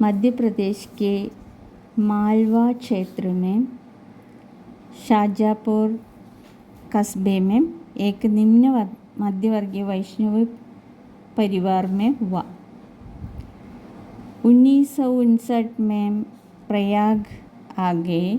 मध्य प्रदेश के मालवा क्षेत्र में शाजापुर कस्बे में एक निम्न मध्यवर्गीय वैष्णव परिवार में हुआ। 1959 में प्रयाग आगे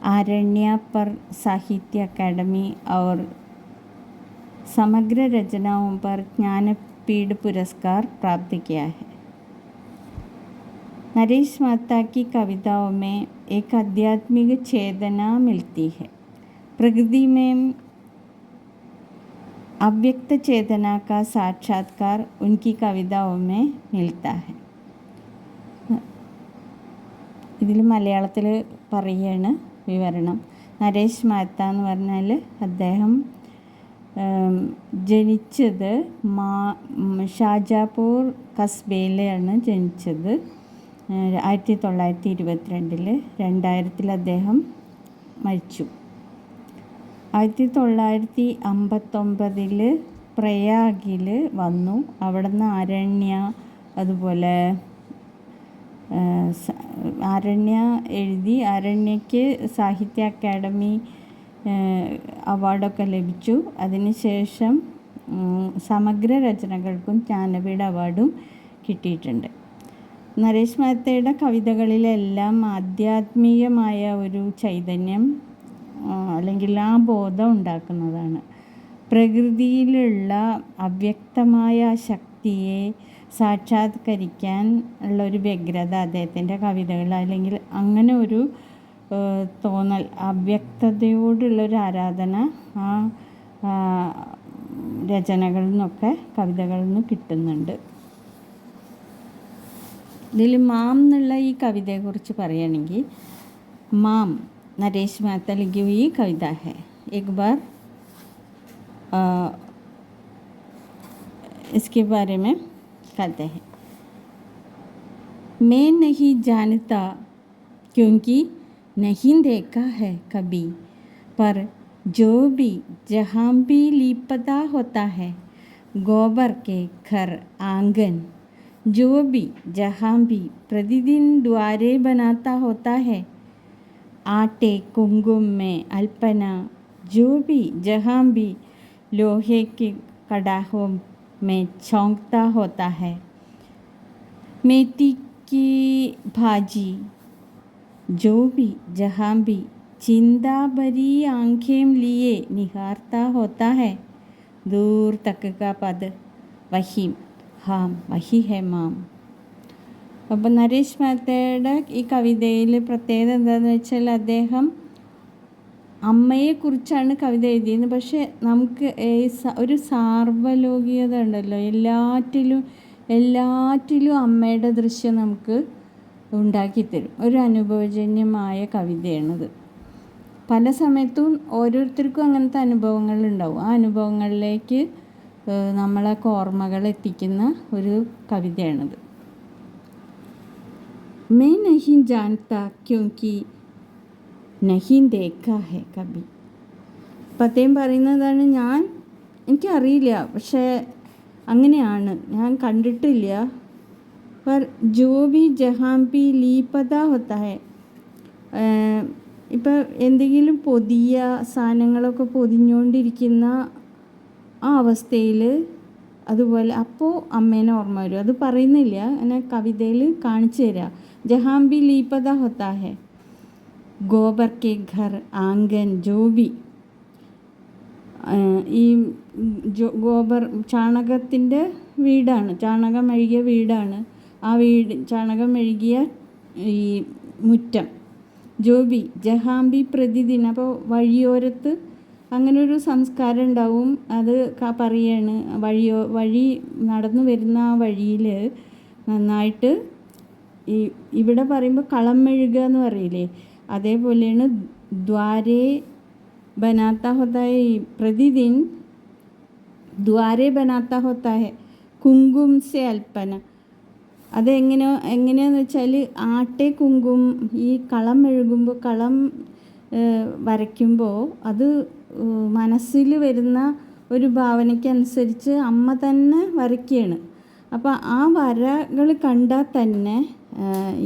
आरण्य पर साहित्य अकादमी और समग्र रचनाओं पर ज्ञानपीठ पुरस्कार प्राप्त किया है। नरेश मेहता की कविताओं में एक आध्यात्मिक चेतना मिलती है। प्रकृति में अव्यक्त चेतना का साक्षात्कार उनकी कविताओं में मिलता है। ഇതിൽ മലയാളത്തിൽ പറയുകയാണ് വിവരണം. നരേഷ് മേത്ത എന്ന് പറഞ്ഞാൽ അദ്ദേഹം ജനിച്ചത് ഷാജാപൂർ കസ്ബയിലാണ് ജനിച്ചത്. 1922 2000 അദ്ദേഹം മരിച്ചു. 1959 പ്രയാഗിൽ വന്നു. അവിടുന്ന് ആരണ്യ, അതുപോലെ ആരണ്യ എഴുതി. ആരണ്യയ്ക്ക് സാഹിത്യ അക്കാദമി അവാർഡൊക്കെ ലഭിച്ചു. അതിനുശേഷം സമഗ്ര രചനകൾക്കും ജ്ഞാനപീഠ അവാർഡും കിട്ടിയിട്ടുണ്ട്. നരേഷ് മേത്തയുടെ കവിതകളിലെല്ലാം ആധ്യാത്മികമായ ഒരു ചൈതന്യം അല്ലെങ്കിൽ ആ ബോധം ഉണ്ടാക്കുന്നതാണ്. പ്രകൃതിയിലുള്ള അവ്യക്തമായ ശക്തിയെ സാക്ഷാത്കരിക്കാൻ ഉള്ളൊരു വ്യഗ്രത അദ്ദേഹത്തിൻ്റെ കവിതകൾ, അല്ലെങ്കിൽ അങ്ങനെ ഒരു തോന്നൽ, അവ്യക്തതയോടുള്ളൊരു ആരാധന ആ രചനകളിൽ നിന്നൊക്കെ കവിതകളിൽ നിന്ന് കിട്ടുന്നുണ്ട്. ഇതിൽ മാം എന്നുള്ള ഈ കവിതയെക്കുറിച്ച് പറയുകയാണെങ്കിൽ, മാം नरेश मेहता लिखी हुई कविता है. एक बार इसके बारे में कहते हैं. मैं नहीं जानता क्योंकि नहीं देखा है कभी, पर जो भी जहाँ भी लिपटा होता है गोबर के घर आंगन, जो भी जहाँ भी प्रतिदिन द्वारे बनाता होता है आटे कुंकुम में अल्पना, जो भी जहाँ भी लोहे के कड़ाहों में छौंकता होता है, मेथी की भाजी, जो भी जहाँ भी चिंता भरी आंखें लिए निहारता होता है, दूर तक का पद वही, हाँ वही है माम. അപ്പോൾ നരേഷ് മേത്തയുടെ ഈ കവിതയിൽ പ്രത്യേകത എന്താണെന്ന് വെച്ചാൽ, അദ്ദേഹം അമ്മയെക്കുറിച്ചാണ് കവിത എഴുതിയത്. പക്ഷേ നമുക്ക് ഒരു സാർവലൗകികത ഉണ്ടല്ലോ, എല്ലാറ്റിലും അമ്മയുടെ ദൃശ്യം നമുക്ക് ഉണ്ടാക്കിത്തരും. ഒരു അനുഭവജന്യമായ കവിതയാണത്. പല സമയത്തും ഓരോരുത്തർക്കും അങ്ങനത്തെ അനുഭവങ്ങളുണ്ടാവും. ആ അനുഭവങ്ങളിലേക്ക് നമ്മളെ ഓർമ്മകൾ എത്തിക്കുന്ന ഒരു കവിതയാണത്. मैं नहीं जानता क्योंकि नहीं देखा है कभी. അപ്പം അദ്ദേഹം പറയുന്നതാണ്, എനിക്കറിയില്ല, പക്ഷേ അങ്ങനെയാണ്, ഞാൻ കണ്ടിട്ടില്ല. पर जो भी जहाँ भी लीपता होता है, ഇപ്പം എന്തെങ്കിലും പൊതിയ സാധനങ്ങളൊക്കെ പൊതിഞ്ഞുകൊണ്ടിരിക്കുന്ന ആ അവസ്ഥയിൽ അതുപോലെ അപ്പോൾ അമ്മേനെ ഓർമ്മ വരും. അത് പറയുന്നില്ല, അങ്ങനെ കവിതയിൽ കാണിച്ചു തരാം. जहाँ भी लीपता होता है गोबर के घर आंगन, जो भी ഈ ഗോബർ ചാണകത്തിൻ്റെ വീടാണ്, ചാണകം മെഴുകിയ വീടാണ്. ആ വീട് ചാണകം മെഴുകിയ ഈ മുറ്റം. ജോബി ജഹാംബി പ്രതിദിനം. അപ്പോൾ വഴിയോരത്ത് അങ്ങനെ ഒരു സംസ്കാരം ഉണ്ടാവും. അത് പറയാണ്, വഴി നടന്നു വരുന്ന ആ വഴിയിൽ നന്നായിട്ട് ഇവിടെ പറയുമ്പോൾ കളം മെഴുകുക എന്ന് പറയില്ലേ, അതേപോലെയാണ് ദ്വാരേ ബനാത്ത ഹോത്തായ, പ്രതിദിൻ ദ്വാരേ ബനാത്ത ഹോത്തായ കുങ്കും സെ അൽപ്പന. എങ്ങനെയാന്ന് വെച്ചാൽ, ആട്ടെ കുങ്കും, ഈ കളം മെഴുകുമ്പോൾ, കളം വരയ്ക്കുമ്പോൾ അത് മനസ്സിൽ വരുന്ന ഒരു ഭാവനയ്ക്കനുസരിച്ച് അമ്മ തന്നെ വരയ്ക്കുകയാണ്. അപ്പോൾ ആ വരകൾ കണ്ടാൽ തന്നെ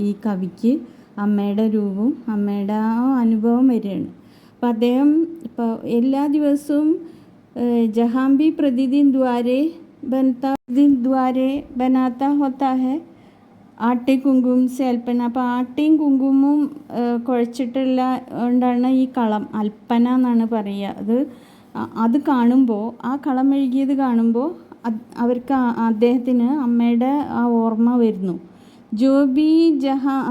ഈ കവിക്ക് അമ്മയുടെ രൂപവും അമ്മയുടെ ആ അനുഭവം വരികയാണ്. അപ്പോൾ അദ്ദേഹം ഇപ്പോൾ എല്ലാ ദിവസവും ജഹാംബി പ്രതിദിൻ ദ്വാരെ ബനാത്ത ഹോത്താ ഹെ ആട്ടി കുങ്കും സെ അൽപ്പന. അപ്പോൾ ആട്ടിയും കുങ്കുമവും കുഴച്ചിട്ടുള്ള കൊണ്ടാണ് ഈ കളം അൽപ്പന എന്നാണ് പറയുക. അത് കാണുമ്പോൾ, ആ കളം മെഴുകിയത് കാണുമ്പോൾ അവർക്ക് അദ്ദേഹത്തിന് അമ്മയുടെ ആ ഓർമ്മ വരുന്നു. ജോബി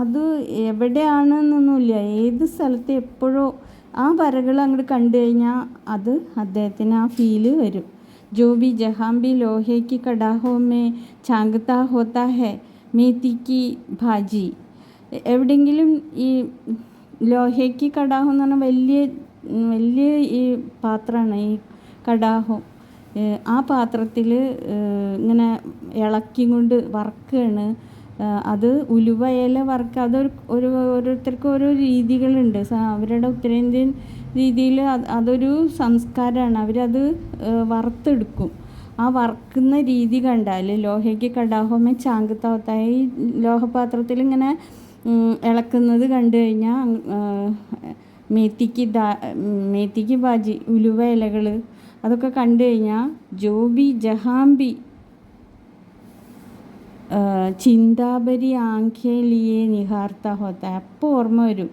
അത് എവിടെയാണെന്നൊന്നുമില്ല, ഏത് സ്ഥലത്ത് എപ്പോഴോ ആ വരകൾ അങ്ങോട്ട് കണ്ടു കഴിഞ്ഞാൽ അത് അദ്ദേഹത്തിന് ആ ഫീല് വരും. ജോബി ജഹാംബി ലോഹയ്ക്ക് കടാഹോമേ ചാങ്കത്താ ഹോത്താ ഹെ മേത്തിക്ക് ഭാജി. എവിടെയെങ്കിലും ഈ ലോഹയ്ക്ക് കടാഹം എന്ന് പറഞ്ഞാൽ വലിയ ഈ പാത്രമാണ് ഈ കടാഹം. ആ പാത്രത്തിൽ ഇങ്ങനെ ഇളക്കി കൊണ്ട് വറുക്കുകയാണ്. അത് ഉലുവ ഇല വറുക്കുക. ഓരോരുത്തർക്കും ഓരോ രീതികളുണ്ട്. അവരുടെ ഉത്തരേന്ത്യൻ രീതിയിൽ അതൊരു സംസ്കാരമാണ്. അവരത് വറുത്തെടുക്കും. ആ വറുക്കുന്ന രീതി കണ്ടാൽ ലോഹയ്ക്ക് കടാഹോമേ ചാങ്കത്താവത്തായി ലോഹപാത്രത്തിൽ ഇങ്ങനെ ഇളക്കുന്നത് കണ്ടു കഴിഞ്ഞാൽ മേത്തിക്ക് ബാജി ഉലുവ ഇലകൾ അതൊക്കെ കണ്ടു കഴിഞ്ഞാൽ ജോബി ജഹാംബി ചിന്താബരി ആംഖേ ലിയേ നിഹാർത്ത ഹോത്ത. അപ്പോൾ ഓർമ്മ വരും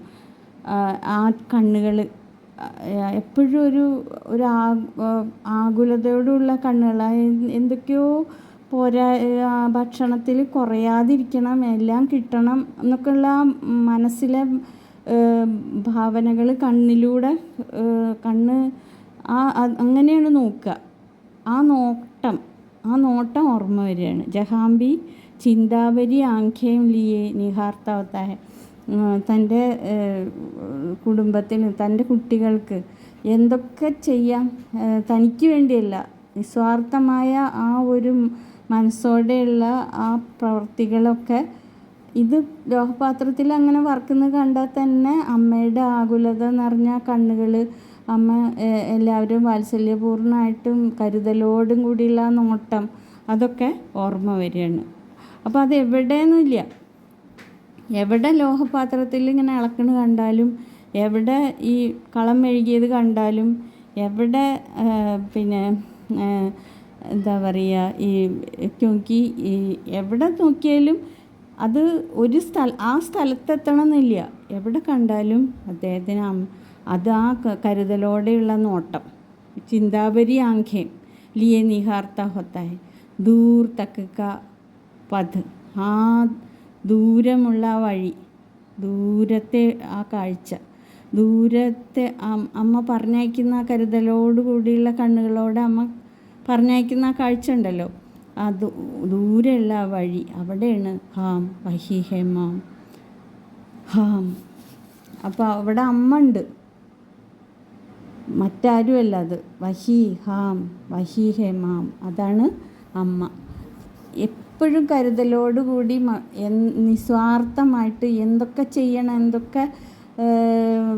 ആ കണ്ണുകൾ എപ്പോഴും ഒരു ആകുലതയോടുള്ള കണ്ണുകൾ. എന്തൊക്കെയോ ഭക്ഷണത്തിൽ കുറയാതിരിക്കണം, എല്ലാം കിട്ടണം എന്നൊക്കെയുള്ള മനസ്സിലെ ഭാവനകൾ കണ്ണിലൂടെ അങ്ങനെയാണ് നോക്കുക. ആ നോട്ടം ഓർമ്മ വരികയാണ്. ജഹാംബി ചിന്താവരി ആംഖേം ലിയേ നിഹാർത്ത ഹോത്താ ഹെ. തൻ്റെ കുടുംബത്തിന്, തൻ്റെ കുട്ടികൾക്ക് എന്തൊക്കെ ചെയ്യാം, തനിക്ക് വേണ്ടിയല്ല, നിസ്വാർത്ഥമായ ആ ഒരു മനസ്സോടെയുള്ള ആ പ്രവൃത്തികളൊക്കെ ഇത് ലോഹപാത്രത്തിൽ അങ്ങനെ വറുക്കുന്നത് കണ്ടാൽ തന്നെ അമ്മയുടെ ആകുലത നിറഞ്ഞ കണ്ണുകൾ, അമ്മ എല്ലാവരും വാത്സല്യപൂർണ്ണമായിട്ടും കരുതലോടും കൂടിയുള്ള നോട്ടം, അതൊക്കെ ഓർമ്മ വരികയാണ്. അപ്പോൾ അത് എവിടെയെന്നില്ല, എവിടെ ലോഹപാത്രത്തിൽ ഇങ്ങനെ ഇളക്കണ കണ്ടാലും, എവിടെ ഈ കളം മെഴുകിയത് കണ്ടാലും, എവിടെ എന്താ പറയുക, ക്യോങ്കി എവിടെ നോക്കിയാലും അത് ആ സ്ഥലത്തെത്തണമെന്നില്ല, എവിടെ കണ്ടാലും അദ്ദേഹത്തിന് അത് ആ കരുതലോടെയുള്ള നോട്ടം. ചിന്താബരി ആംഖേം ലിയേ നിഹാർത്ത ഹോത്താ ഹെ ദൂർ തക്ക് കാ പഥ്. ആ ദൂരമുള്ള ആ വഴി, ദൂരത്തെ ആ കാഴ്ച, ദൂരത്തെ അമ്മ പറഞ്ഞയക്കുന്ന കരുതലോട് കൂടിയുള്ള കണ്ണുകളോടെ അമ്മ പറഞ്ഞയക്കുന്ന ആ കാഴ്ച ഉണ്ടല്ലോ, ആ ദൂരെയുള്ള ആ വഴി, അവിടെയാണ് ഹാം വഹി ഹേമാം ഹാം. അപ്പോൾ അവിടെ അമ്മ ഉണ്ട്, മറ്റാരുമല്ല. അത് വഹി ഹാം വഹി ഹേമാം, അതാണ് അമ്മ. എപ്പോഴും കരുതലോടുകൂടി നിസ്വാർത്ഥമായിട്ട് എന്തൊക്കെ ചെയ്യണം, എന്തൊക്കെ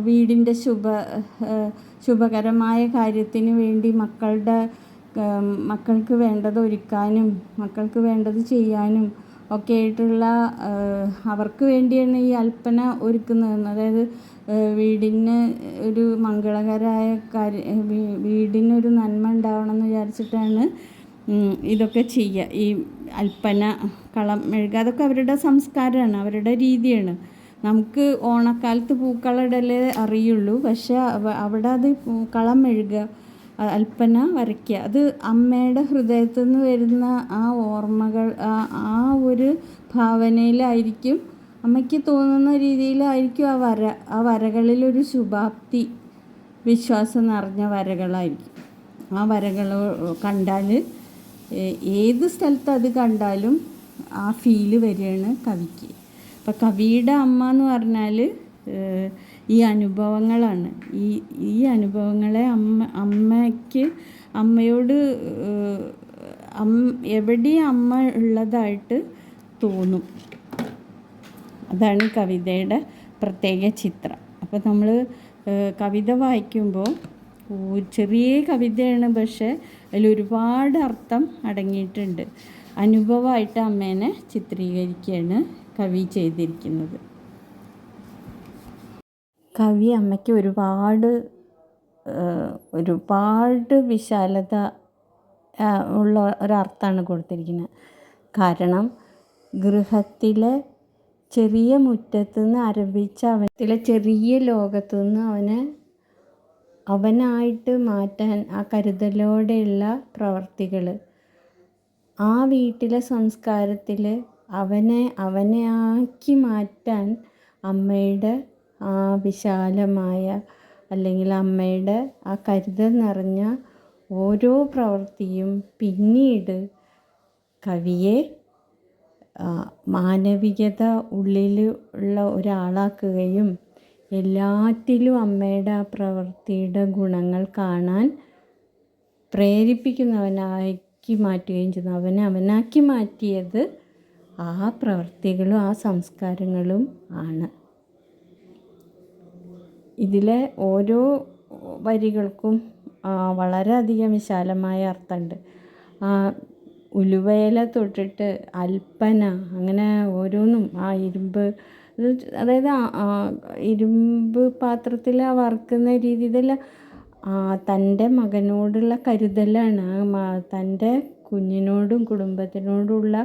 വീടിൻ്റെ ശുഭകരമായ കാര്യത്തിന് വേണ്ടി മക്കൾക്ക് വേണ്ടത് ഒരുക്കാനും മക്കൾക്ക് വേണ്ടത് ചെയ്യാനും ഒക്കെ ആയിട്ടുള്ള അവർക്ക് വേണ്ടിയാണ് ഈ അൽപ്പന ഒരുക്കുന്നത്. അതായത് വീടിന് ഒരു മംഗളകരമായ വീടിനൊരു നന്മ ഉണ്ടാവണം എന്ന് വിചാരിച്ചിട്ടാണ് ഇതൊക്കെ ചെയ്യുക. ഈ അൽപ്പന, കളം മെഴുകുക, അതൊക്കെ അവരുടെ സംസ്കാരമാണ്, അവരുടെ രീതിയാണ്. നമുക്ക് ഓണക്കാലത്ത് പൂക്കളിടലേ അറിയുള്ളൂ, പക്ഷേ അവിടെ അത് കളം മെഴുകുക, അൽപ്പന വരയ്ക്കുക, അത് അമ്മയുടെ ഹൃദയത്തിൽ നിന്ന് വരുന്ന ആ ഓർമ്മകൾ, ആ ഒരു ഭാവനയിലായിരിക്കും, അമ്മയ്ക്ക് തോന്നുന്ന രീതിയിലായിരിക്കും ആ വരകളിലൊരു ശുഭാപ്തി വിശ്വാസം നിറഞ്ഞ വരകളായിരിക്കും. ആ വരകൾ കണ്ടാൽ ഏത് സ്ഥലത്ത് അത് കണ്ടാലും ആ ഫീല് വരികയാണ് കവിക്ക്. അപ്പം കവിയുടെ അമ്മ എന്ന് പറഞ്ഞാൽ ഈ അനുഭവങ്ങളാണ്. ഈ അനുഭവങ്ങളെ അമ്മയോട് എവിടെയും അമ്മ ഉള്ളതായിട്ട് തോന്നും. അതാണ് കവിതയുടെ പ്രത്യേക ചിത്രം. അപ്പോൾ നമ്മൾ കവിത വായിക്കുമ്പോൾ ചെറിയ കവിതയാണ്, പക്ഷേ അതിലൊരുപാട് അർത്ഥം അടങ്ങിയിട്ടുണ്ട്. അനുഭവമായിട്ട് അമ്മേനെ ചിത്രീകരിക്കുകയാണ് കവി ചെയ്തിരിക്കുന്നത്. കവി അമ്മയ്ക്ക് ഒരുപാട് വിശാലത ഉള്ള ഒരർത്ഥമാണ് കൊടുത്തിരിക്കുന്നത്. കാരണം ഗൃഹത്തിലെ ചെറിയ മുറ്റത്തു നിന്ന് ആരംഭിച്ച അവനത്തിലെ ചെറിയ ലോകത്തു നിന്ന് അവനായിട്ട് മാറ്റാൻ ആ കരുതലോടെയുള്ള പ്രവർത്തികൾ, ആ വീട്ടിലെ സംസ്കാരത്തിൽ അവനെ ആക്കി മാറ്റാൻ അമ്മയുടെ ആ വിശാലമായ, അല്ലെങ്കിൽ അമ്മയുടെ ആ കരുതൽ നിറഞ്ഞ ഓരോ പ്രവൃത്തിയും പിന്നീട് കവിയെ മാനവികത ഉള്ളിൽ ഉള്ള ഒരാളാക്കുകയും എല്ലാറ്റിലും അമ്മയുടെ ആ പ്രവൃത്തിയുടെ ഗുണങ്ങൾ കാണാൻ പ്രേരിപ്പിക്കുന്നവനാക്കി മാറ്റുകയും ചെയ്യുന്നു. അവനാക്കി മാറ്റിയത് ആ പ്രവൃത്തികളും ആ സംസ്കാരങ്ങളും ആണ്. ഇതിലെ ഓരോ വരികൾക്കും വളരെയധികം വിശാലമായ അർത്ഥമുണ്ട്. ഉലുവയില തൊട്ടിട്ട് അൽപ്പന, അങ്ങനെ ഓരോന്നും ആ അതായത് ഇരുമ്പ് പാത്രത്തിൽ വറുക്കുന്ന രീതി, ഇതെല്ലാം തൻ്റെ മകനോടുള്ള കരുതലാണ്. തൻ്റെ കുഞ്ഞിനോടും കുടുംബത്തിനോടുള്ള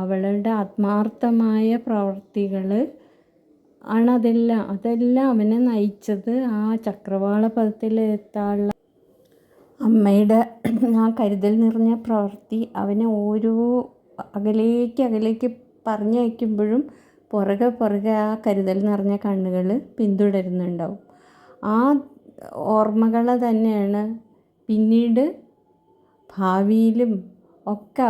അവളുടെ ആത്മാർത്ഥമായ പ്രവൃത്തികൾ ആണ് അതെല്ലാം അവനെ നയിച്ചത് ആ ചക്രവാള പദത്തിൽ എത്താനുള്ള അമ്മയുടെ ആ കരുതൽ നിറഞ്ഞ പ്രവൃത്തി അവനെ ഓരോ അകലേക്ക് പറഞ്ഞയക്കുമ്പോഴും പുറകെ ആ കരുതൽ നിറഞ്ഞ കണ്ണുകൾ പിന്തുടരുന്നുണ്ടാവും. ആ ഓർമ്മകൾ തന്നെയാണ് പിന്നീട് ഭാവിയിലും ഒക്കെ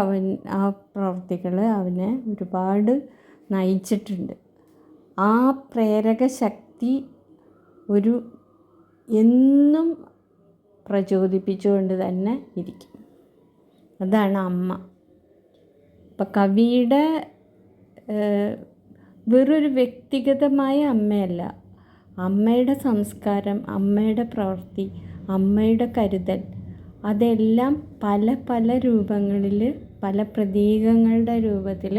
ആ പ്രവൃത്തികൾ അവനെ ഒരുപാട് നയിച്ചിട്ടുണ്ട്. ആ പ്രേരക ശക്തി എന്നും പ്രചോദിപ്പിച്ചുകൊണ്ട് തന്നെ ഇരിക്കും. അതാണ് അമ്മ. അപ്പം കവിയുടെ വെറൊരു വ്യക്തിഗതമായ അമ്മയല്ല, അമ്മയുടെ സംസ്കാരം, അമ്മയുടെ പ്രവൃത്തി, അമ്മയുടെ കരുതൽ, അതെല്ലാം പല രൂപങ്ങളിൽ, പല പ്രതീകങ്ങളുടെ രൂപത്തിൽ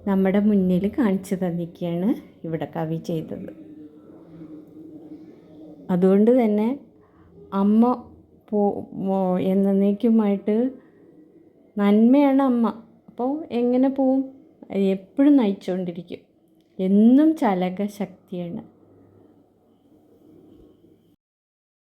നമ്മുടെ മുന്നിൽ കാണിച്ചു തന്നിരിക്കുകയാണ് ഇവിടെ കവി ചെയ്തത്. അതുകൊണ്ട് തന്നെ അമ്മ എന്നേക്കുമായിട്ട് നന്മയാണ് അമ്മ. അപ്പോൾ എങ്ങനെ പോവും? എപ്പോഴും നയിച്ചുകൊണ്ടിരിക്കും. എന്നും ചലക ശക്തിയാണ്.